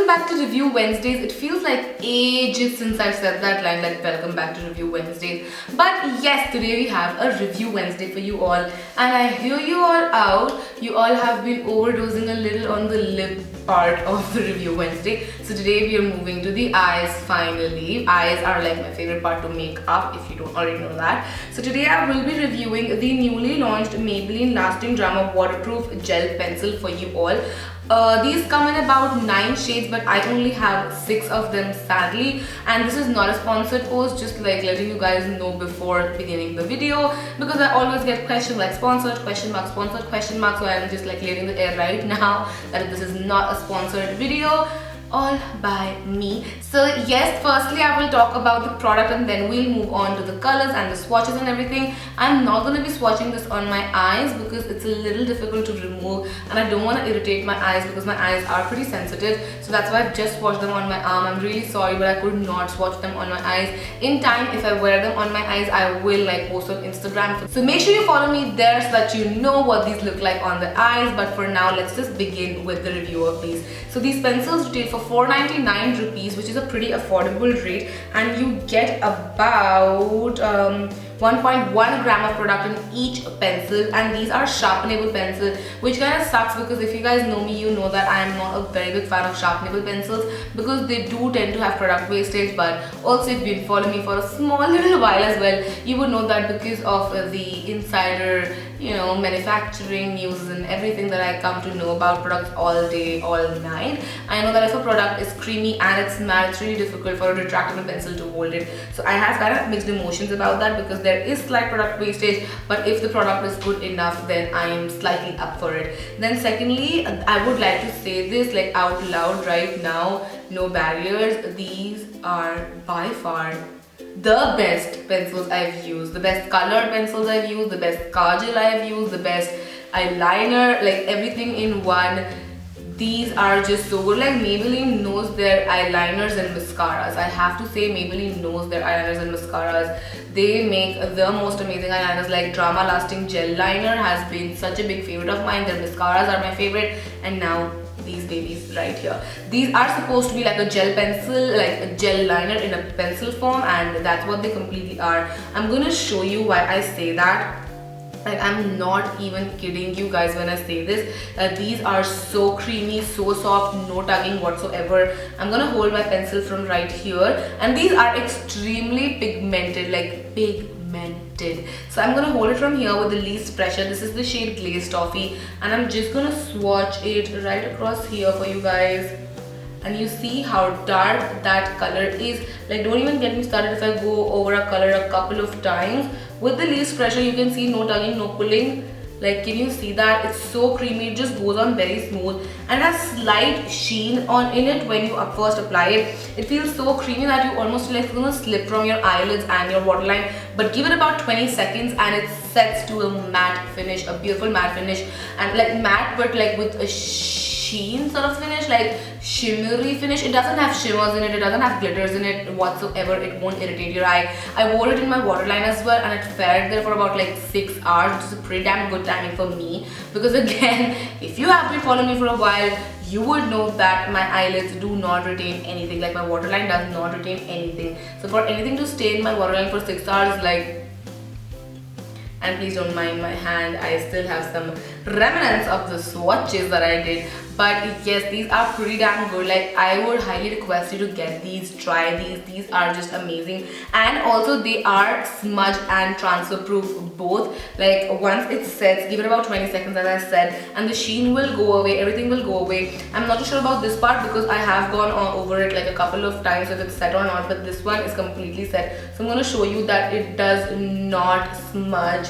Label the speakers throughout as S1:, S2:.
S1: welcome back to Review Wednesdays. It feels like ages since I've said that line, like welcome back to Review Wednesdays. But yes, today we have a Review Wednesday for you all. And I hear you all out. You all have been overdosing a little on the lip part of the Review Wednesday. So today we are moving to the eyes finally. Eyes are like my favorite part to make up, if you don't already know that. So today I will be reviewing the newly launched Maybelline Lasting Drama Waterproof Gel Pencil for you all. These come in about 9 shades, but I only have 6 of them sadly, and this is not a sponsored post, just like letting you guys know before beginning the video, because I always get questions like sponsored, question mark, sponsored, question mark. So I'm just like clearing the air right now that this is not a sponsored video, all by me. So yes, firstly I will talk about the product and then we'll move on to the colors and the swatches and everything. I'm not going to be swatching this on my eyes because it's a little difficult to remove, and I don't want to irritate my eyes because my eyes are pretty sensitive. So that's why I've just swatched them on my arm. I'm really sorry, but I could not swatch them on my eyes. In time, if I wear them on my eyes, I will like post on Instagram. So make sure you follow me there so that you know what these look like on the eyes. But for now, let's just begin with the review of these. So these pencils retail for 499 rupees, which is a pretty affordable rate, and you get about 1.1 gram of product in each pencil, and these are sharpenable pencils, which kind of sucks because if you guys know me, you know that I am not a very big fan of sharpenable pencils because they do tend to have product wastage. But also, if you've been following me for a small little while as well, you would know that because of the insider, manufacturing news and everything that I come to know about products all day, all night, I know that if a product is creamy and it's matte, it's really difficult for a retractable pencil to hold it. So I have kind of mixed emotions about that because there is slight product wastage, but if the product is good enough, then I am slightly up for it. Then secondly, I would like to say this like out loud right now, no barriers. These are by far the best pencils I've used, the best colored pencils I've used, the best kajal I've used, the best eyeliner, like everything in one. These are just so good. Like Maybelline knows their eyeliners and mascaras. I have to say Maybelline knows their eyeliners and mascaras. They make the most amazing eyeliners. Like Drama Lasting Gel Liner has been such a big favorite of mine. Their mascaras are my favorite, and now these babies right here. These are supposed to be like a gel pencil, like a gel liner in a pencil form, and that's what they completely are. I'm gonna show you why I say that. Like, I'm not even kidding you guys when I say this. These are so creamy, so soft, no tugging whatsoever. I'm gonna hold my pencil from right here, and these are extremely pigmented, like pigmented. So I'm gonna hold it from here with the least pressure. This is the shade Glazed Toffee, and I'm just gonna swatch it right across here for you guys. And you see how dark that color is. Like, don't even get me started if I go over a color a couple of times. With the least pressure, you can see no tugging, no pulling. Like, can you see that? It's so creamy, it just goes on very smooth and has slight sheen in it when you first apply it. It feels so creamy that you almost feel like it's gonna slip from your eyelids and your waterline. But give it about 20 seconds and it sets to a matte finish, a beautiful matte finish. And like matte, but like with a sheen sort of finish, like shimmery finish. It doesn't have shimmers in it, it doesn't have glitters in it whatsoever. It won't irritate your eye. I wore it in my waterline as well, and it fared there for about like 6 hours, which is a pretty damn good timing for me because again, if you have been following me for a while, you would know that my eyelids do not retain anything. Like my waterline does not retain anything. So for anything to stay in my waterline for 6 hours, like, and please don't mind my hand, I still have some remnants of the swatches that I did. But yes, these are pretty damn good. Like, I would highly request you to get these, try these. These are just amazing, and also they are smudge and transfer proof both. Like, once it sets, give it about 20 seconds as I said, and the sheen will go away, everything will go away. I'm not too sure about this part because I have gone over it like a couple of times if it's set or not, but this one is completely set. So I'm going to show you that it does not smudge.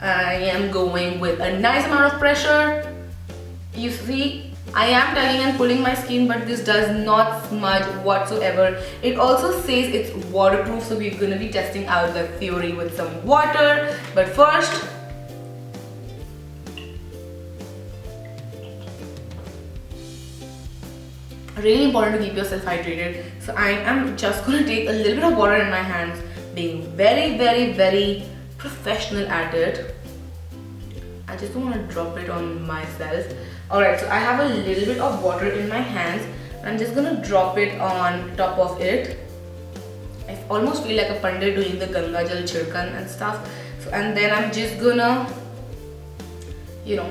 S1: I am going with a nice amount of pressure. You see, I am tugging and pulling my skin, but this does not smudge whatsoever. It also says it's waterproof, so we're going to be testing out the theory with some water. But first, really important to keep yourself hydrated. So I am just going to take a little bit of water in my hands, being very, very, very professional at it. I just don't want to drop it on myself. Alright, so I have a little bit of water in my hands. I'm just gonna drop it on top of it. I almost feel like a pandit doing the Ganga Jal Chirkan and stuff. So, and then I'm just gonna, you know,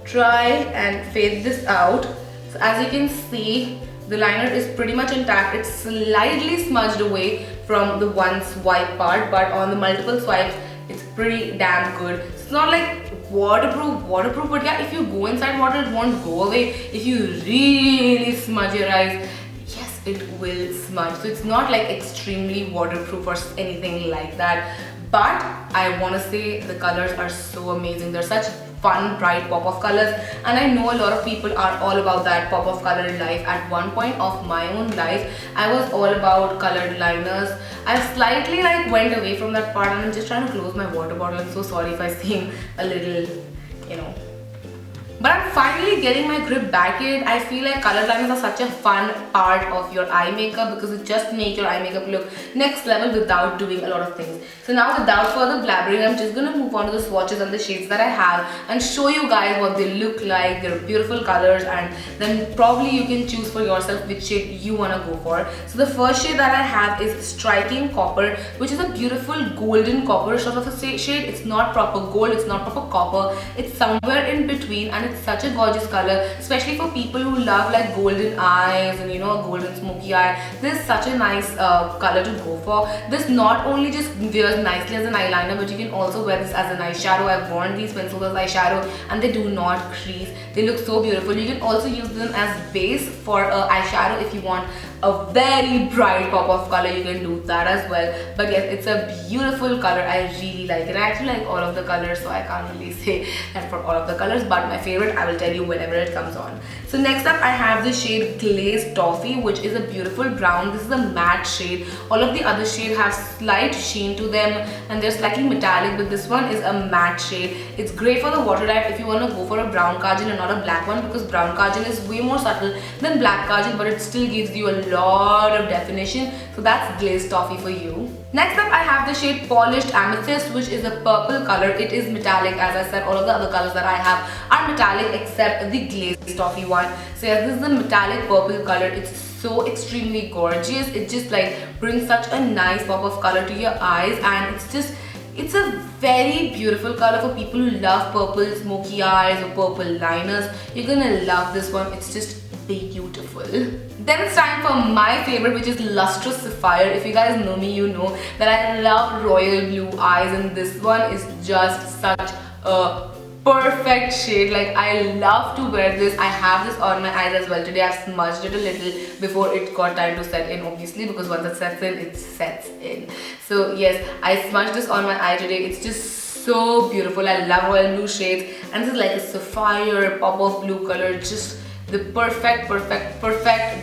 S1: try and fade this out. So as you can see, the liner is pretty much intact. It's slightly smudged away from the one swipe part, but on the multiple swipes, it's pretty damn good. It's not like waterproof, but yeah, if you go inside water, it won't go away. If you really smudge your eyes, yes, it will smudge. So it's not like extremely waterproof or anything like that. But I want to say the colors are so amazing. They're such fun, bright pop of colors, and I know a lot of people are all about that pop of color in life. At one point of my own life, I was all about colored liners. I slightly like went away from that part, and I'm just trying to close my water bottle. I'm so sorry if I seem a little, you know. But I'm finally getting my grip back in. I feel like color liners are such a fun part of your eye makeup because it just makes your eye makeup look next level without doing a lot of things. So now without further blabbering, I'm just gonna move on to the swatches and the shades that I have and show you guys what they look like. They're beautiful colors, and then probably you can choose for yourself which shade you wanna go for. So the first shade that I have is Striking Copper, which is a beautiful golden copper sort of a shade. It's not proper gold, it's not proper copper. It's somewhere in between, and it's such a gorgeous color, especially for people who love like golden eyes and, you know, a golden smoky eye. This is such a nice color to go for. This not only just wears nicely as an eyeliner, but you can also wear this as an eyeshadow. I've worn these pencils as eyeshadow and they do not crease. They look so beautiful. You can also use them as base for eyeshadow if you want a very bright pop of color. You can do that as well. But yes, it's a beautiful color. I really like it. I actually like all of the colors, so I can't really say that for all of the colors, but my favorite I will tell you whenever it comes on. So next up I have the shade Glazed Toffee, which is a beautiful brown. This is a matte shade. All of the other shades have slight sheen to them and they're slightly metallic, but this one is a matte shade. It's great for the water type if you want to go for a brown kajal and not a black one, because brown kajal is way more subtle than black kajal, but it still gives you a lot of definition. So that's Glazed Toffee for you. Next up I have the shade Polished Amethyst, which is a purple color. It is metallic. As I said, all of the other colors that I have are metallic except the Glazed Toffee one. So yes, this is a metallic purple color. It's so extremely gorgeous. It just like brings such a nice pop of color to your eyes, and it's a very beautiful color for people who love purple smoky eyes or purple liners. You're gonna love this one. It's just beautiful. Then it's time for my favorite, which is Lustrous Sapphire. If you guys know me, you know that I love royal blue eyes, and this one is just such a perfect shade. Like, I love to wear this. I have this on my eyes as well. Today I've smudged it a little before it got time to set in, obviously, because once it sets in, it sets in. So yes, I smudged this on my eye today. It's just so beautiful. I love royal blue shades, and this is like a sapphire pop of blue color. Just the perfect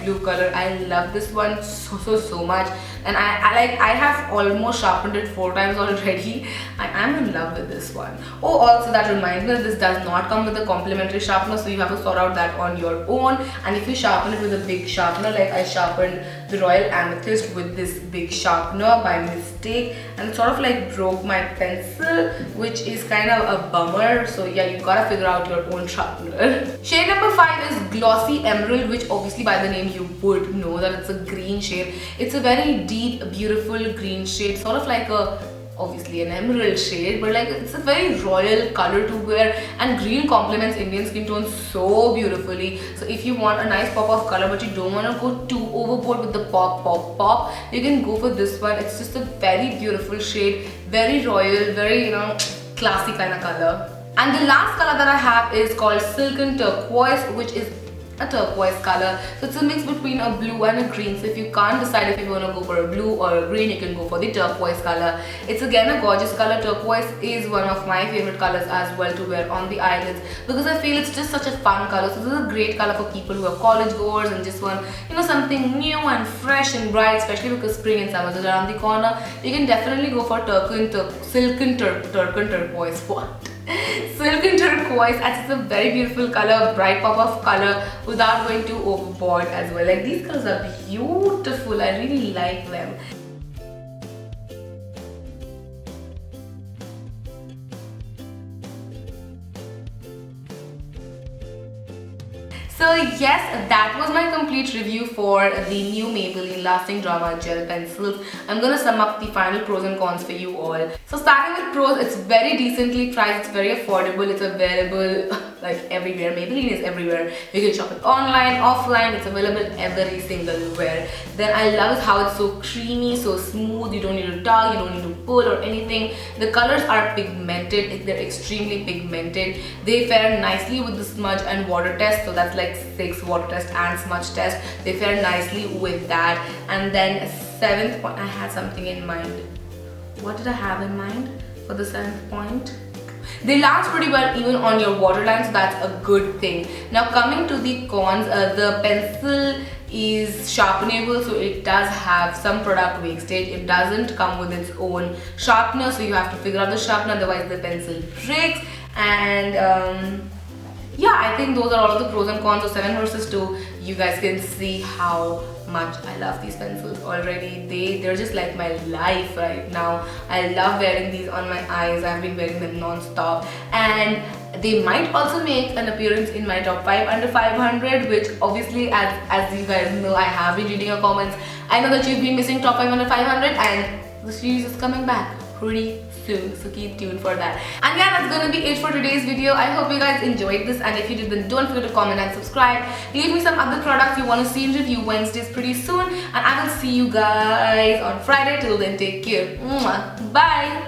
S1: blue color. I love this one so much, and I have almost sharpened it 4 times already. I am in love with this one. Oh, also that reminds me that this does not come with a complimentary sharpener, so you have to sort out that on your own. And if you sharpen it with a big sharpener, like I sharpened the Royal Amethyst with this big sharpener by mistake, and it sort of like broke my pencil, which is kind of a bummer. So yeah, you gotta figure out your own sharpener. Shade number 5 is Glossy Emerald, which obviously by the name you would know that it's a green shade. It's a very deep, beautiful green shade, sort of like obviously an emerald shade, but like it's a very royal color to wear, and green complements Indian skin tone so beautifully. So if you want a nice pop of color but you don't want to go too overboard with the pop, you can go for this one. It's just a very beautiful shade, very royal, very, you know, classy kind of color. And the last color that I have is called Silken Turquoise, which is a turquoise color. So it's a mix between a blue and a green. So if you can't decide if you want to go for a blue or a green, you can go for the turquoise color. It's again a gorgeous color. Turquoise is one of my favorite colors as well to wear on the eyelids, because I feel it's just such a fun color. So this is a great color for people who are college goers and just want, you know, something new and fresh and bright, especially because spring and summer is around the corner. You can definitely go for Silken Turquoise. What? Silken Turquoise, and it's a very beautiful color, bright pop of color without going too overboard as well. Like, these colors are beautiful. I really like them. So yes, that was my complete complete review for the new Maybelline Lasting Drama Gel Pencils. I'm gonna sum up the final pros and cons for you all. So starting with pros, it's very decently priced, it's very affordable, it's available like everywhere. Maybelline is everywhere. You can shop it online, offline, it's available every single where. Then I love is how it's so creamy, so smooth, you don't need to tug, you don't need to pull or anything. The colors are pigmented, they're extremely pigmented. They fare nicely with the smudge and water test, so that's like 6 water test and smudge test. They fare nicely with that. And then 7th point, I had something in mind. What did I have in mind for the 7th point? They last pretty well even on your waterline, so that's a good thing. Now coming to the cons, the pencil is sharpenable, so it does have some product wastage. It doesn't come with its own sharpener, so you have to figure out the sharpener, otherwise the pencil breaks. And yeah, I think those are all of the pros and cons of 7 versus 2. You guys can see how much I love these pencils already. They're just like my life right now. I love wearing these on my eyes. I've been wearing them non-stop, and they might also make an appearance in my top 5 under 500, which obviously, as you guys know, I have been reading your comments. I know that you've been missing top 5 under 500, and the series is coming back pretty soon, so keep tuned for that. And yeah, that's gonna be it for today's video. I hope you guys enjoyed this, and if you did, then don't forget to comment and subscribe. Leave me some other products you want to see in review Wednesdays pretty soon, and I will see you guys on Friday. Till then, take care. Mwah. Bye.